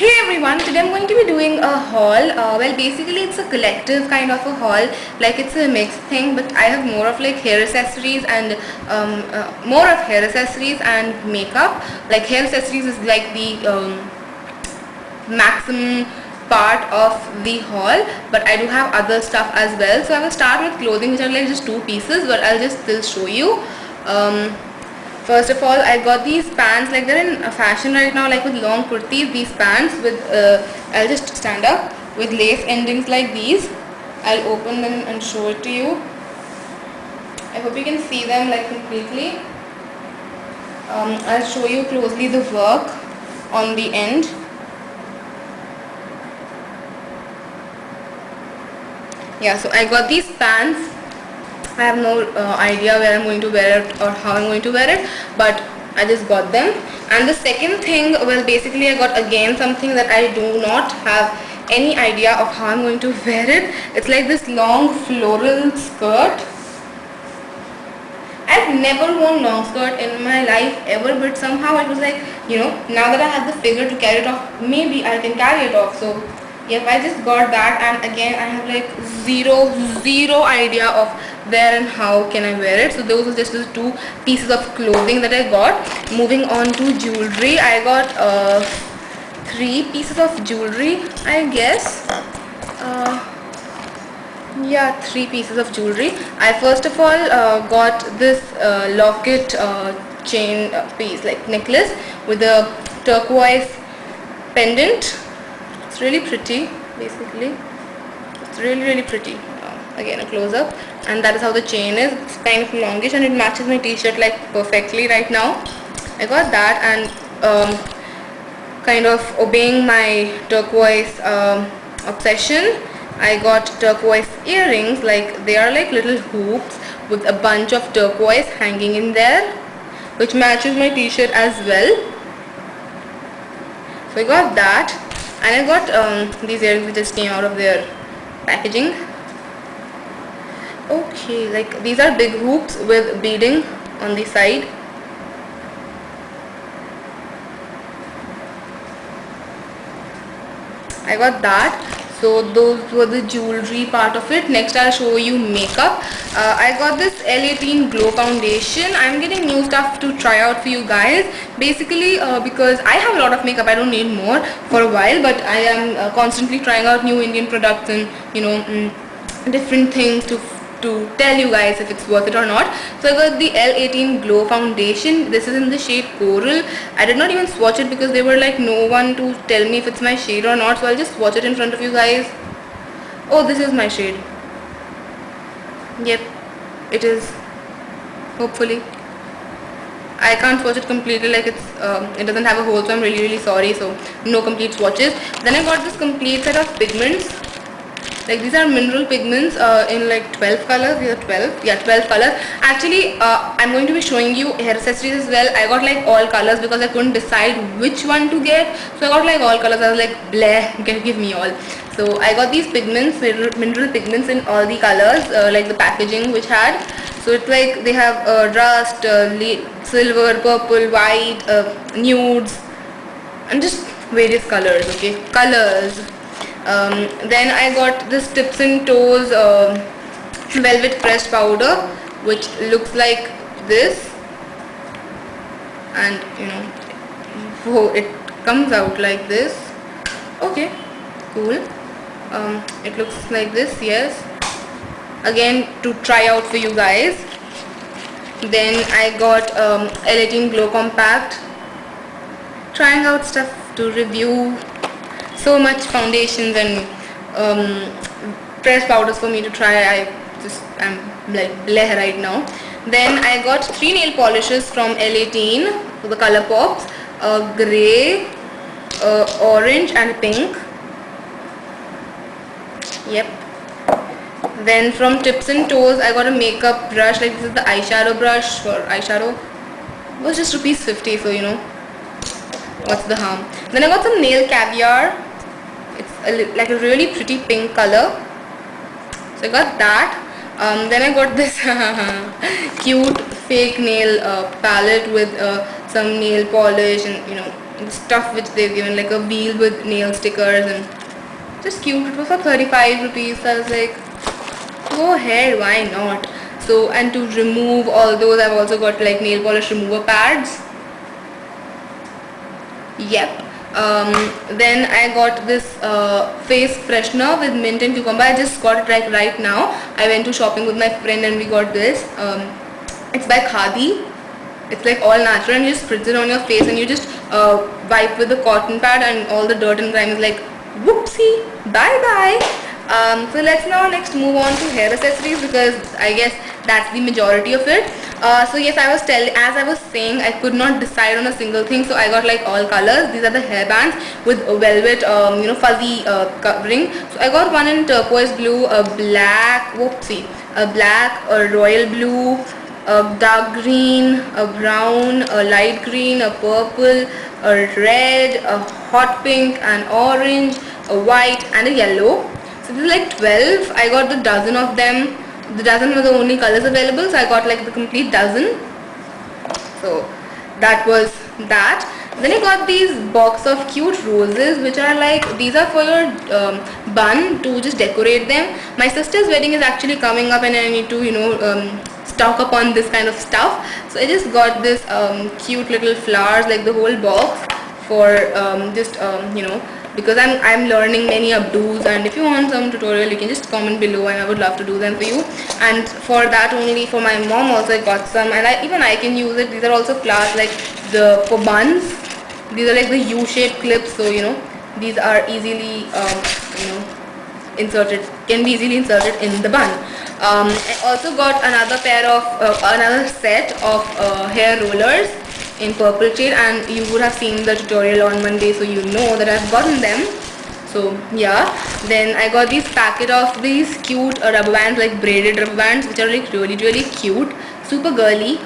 Hey everyone, today I'm going to be doing a haul. Well, basically it's a collective kind of a haul, like it's a mixed thing, but I have more of like hair accessories and more of hair accessories and makeup. Like hair accessories is like the maximum part of the haul, but I do have other stuff as well. So I will start with clothing, which are like just two pieces, but I'll just still show you. First of all, I got these pants, like they're in fashion right now, like with long kurtis. These pants with I'll just stand up, with lace endings like these. I'll open them and show it to you. I hope you can see them like completely. I'll show you closely the work on the end. Yeah, so I got these pants. I have no idea where I'm going to wear it or how I'm going to wear it, but I just got them. And the second thing, well, basically I got again something that I do not have any idea of how I'm going to wear it. It's like this long floral skirt. I've never worn long skirt in my life ever, but somehow it was like, now that I have the figure to carry it off, maybe I can carry it off. So yep, I just got that, and again I have like zero idea of where and how can I wear it. So those are just the two pieces of clothing that I got. Moving on to jewelry, I got three pieces of jewelry, I guess. Yeah, three pieces of jewelry. I first of all got this locket chain piece, like necklace with a turquoise pendant. It's really pretty, basically. It's really pretty. Again, a close up, and that is how the chain is. It's kind of longish and it matches my t-shirt like perfectly right now. I got that, and kind of obeying my turquoise obsession, I got turquoise earrings. Like they are like little hoops with a bunch of turquoise hanging in there, which matches my t-shirt as well. So I got that, and I got these earrings which just came out of their packaging. Okay, like these are big hoops with beading on the side. I got that. So those were the jewelry part of it. Next I'll show you makeup. I got this L18 Glow Foundation. I'm getting new stuff to try out for you guys. Basically because I have a lot of makeup, I don't need more for a while, but I am constantly trying out new Indian products and different things to tell you guys if it's worth it or not. So I got the L18 Glow Foundation. This is in the shade Coral. I did not even swatch it because there were like no one to tell me if it's my shade or not, so I'll just swatch it in front of you guys. Oh, this is my shade. Yep, it is. Hopefully. I can't swatch it completely, like it doesn't have a hole, so I'm really sorry. So no complete swatches. Then I got this complete set of pigments. Like these are mineral pigments in like 12 colors. These are 12. Yeah, 12 colors. Actually, I'm going to be showing you hair accessories as well. I got like all colors because I couldn't decide which one to get. So I got like all colors. I was like, bleh, give me all. So I got these pigments, mineral pigments in all the colors, like the packaging which had. So it's like they have rust, silver, purple, white, nudes, and just various colors. Okay, colors. Then I got this Tips and Toes velvet pressed powder, which looks like this, and it comes out like this. Okay, cool. It looks like this, yes. Again, to try out for you guys. Then I got L18 Glow Compact, trying out stuff to review. So much foundations and pressed powders for me to try. I'm like bleh right now. Then I got three nail polishes from L18, the color pops, grey, orange and pink. Yep. Then from Tips and Toes I got a makeup brush. Like this is the eyeshadow brush for eyeshadow. It was just ₹50, so what's the harm. Then I got some nail caviar. It's like a really pretty pink color, so I got that. Then I got this cute fake nail palette with some nail polish and stuff which they've given, like a wheel with nail stickers, and just cute. It was for 35 rupees. So I was like, go ahead, why not? So, and to remove all those, I've also got like nail polish remover pads. Yep. Then I got this face freshener with mint and cucumber. I just got it like right now. I went to shopping with my friend and we got this. It's by Khadi. It's like all natural, and you just spritz it on your face and you just wipe with the cotton pad, and all the dirt and grime is like whoopsie, bye bye. So let's now next move on to hair accessories, because I guess that's the majority of it. So yes, as I was saying, I could not decide on a single thing, so I got like all colors. These are the hairbands with velvet fuzzy covering. So I got one in turquoise blue, a black, a black, a royal blue, a dark green, a brown, a light green, a purple, a red, a hot pink, an orange, a white, and a yellow. So this is like 12. I got the dozen of them. The dozen were the only colors available, so I got like the complete dozen. So that was that. Then I got these box of cute roses, which are like, these are for your bun to just decorate them. My sister's wedding is actually coming up and I need to stock up on this kind of stuff. So I just got this cute little flowers, like the whole box, for because I'm learning many updos, and if you want some tutorial you can just comment below and I would love to do them for you. And for that only, for my mom also I got some, and even I can use it. These are also flowers like for buns. These are like the U-shaped clips, so these are easily can be easily inserted in the bun. I also got another set of hair rollers in purple shade, and you would have seen the tutorial on Monday, so you know that I've gotten them. So yeah, then I got these packet of these cute rubber bands, like braided rubber bands, which are like really cute, super girly.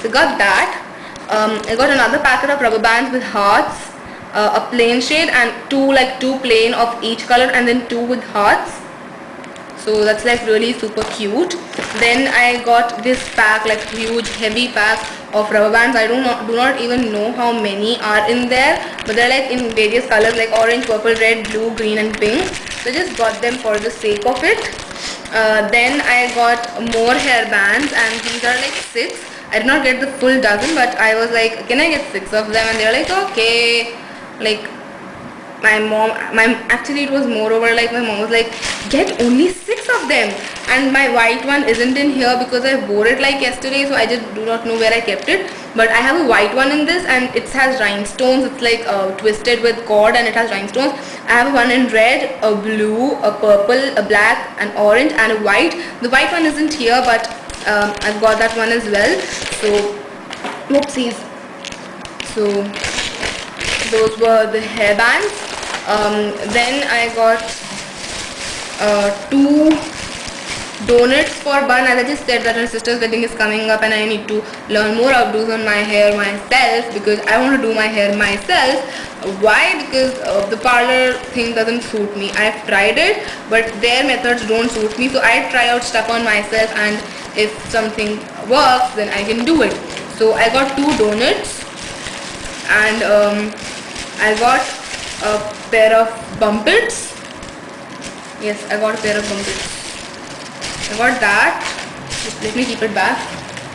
So got that. I got another packet of rubber bands with hearts, a plain shade, and two plain of each color, and then two with hearts. So that's like really super cute. Then I got this pack, like huge heavy pack of rubber bands. I do not even know how many are in there, but they're like in various colors, like orange, purple, red, blue, green, and pink. So I just got them for the sake of it. Then I got more hair bands, and these are like 6. I did not get the full dozen, but I was like, can I get 6 of them? And they were like, okay. Like actually it was moreover like my mom was like, get only 6 of them, and my white one isn't in here because I wore it like yesterday, so I just do not know where I kept it. But I have a white one in this, and it has rhinestones. It's like twisted with cord, and it has rhinestones. I have one in red, a blue, a purple, a black, an orange, and a white. The white one isn't here, but I've got that one as well. So whoopsies. So those were the hair bands. Then I got 2 donuts for bun. As I just said that my sister's wedding is coming up, and I need to learn more updos on my hair myself, because I want to do my hair myself. Why? Because the parlor thing doesn't suit me. I've tried it, but their methods don't suit me, so I try out stuff on myself, and if something works, then I can do it. So I got 2 donuts, and I got a pair of bumpets. Yes, I got a pair of bumpets. I got that. Just let me keep it back.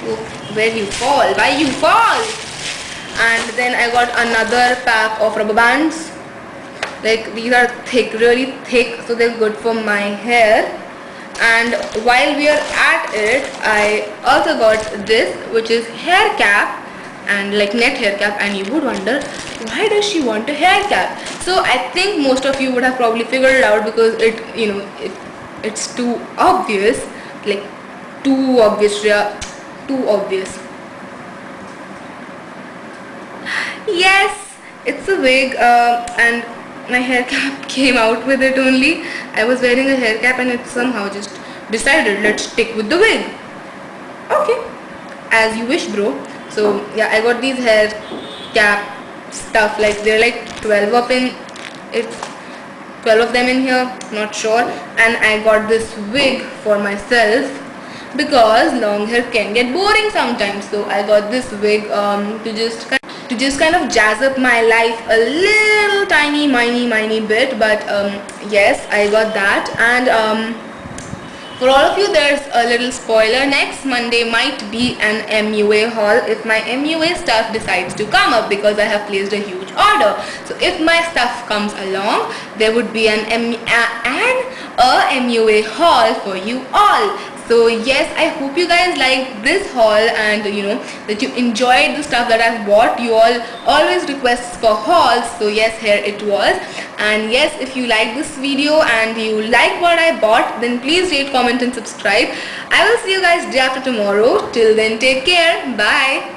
Oh, where you fall? Why you fall? And then I got another pack of rubber bands. Like, these are thick, really thick, so they're good for my hair. And while we are at it, I also got this, which is hair cap, and like net hair cap. And you would wonder, why does she want a hair cap? So I think most of you would have probably figured it out, because it's too obvious, like too obvious. Yes, it's a wig, and my hair cap came out with it only. I was wearing a hair cap and it somehow just decided, let's stick with the wig. Okay, as you wish, bro. So yeah, I got these hair cap stuff, like they're like 12 up in it, 12 of them in here, not sure. And I got this wig for myself, because long hair can get boring sometimes. So I got this wig to just to just kind of jazz up my life a little tiny bit. But yes, I got that. And for all of you, there's a little spoiler. Next Monday might be an MUA haul if my MUA stuff decides to come up, because I have placed a huge order. So if my stuff comes along, there would be a MUA haul for you all. So yes, I hope you guys like this haul, and that you enjoyed the stuff that I've bought. You all always request for hauls, so yes, here it was. And yes, if you like this video and you like what I bought, then please rate, comment and subscribe. I will see you guys day after tomorrow. Till then, take care. Bye.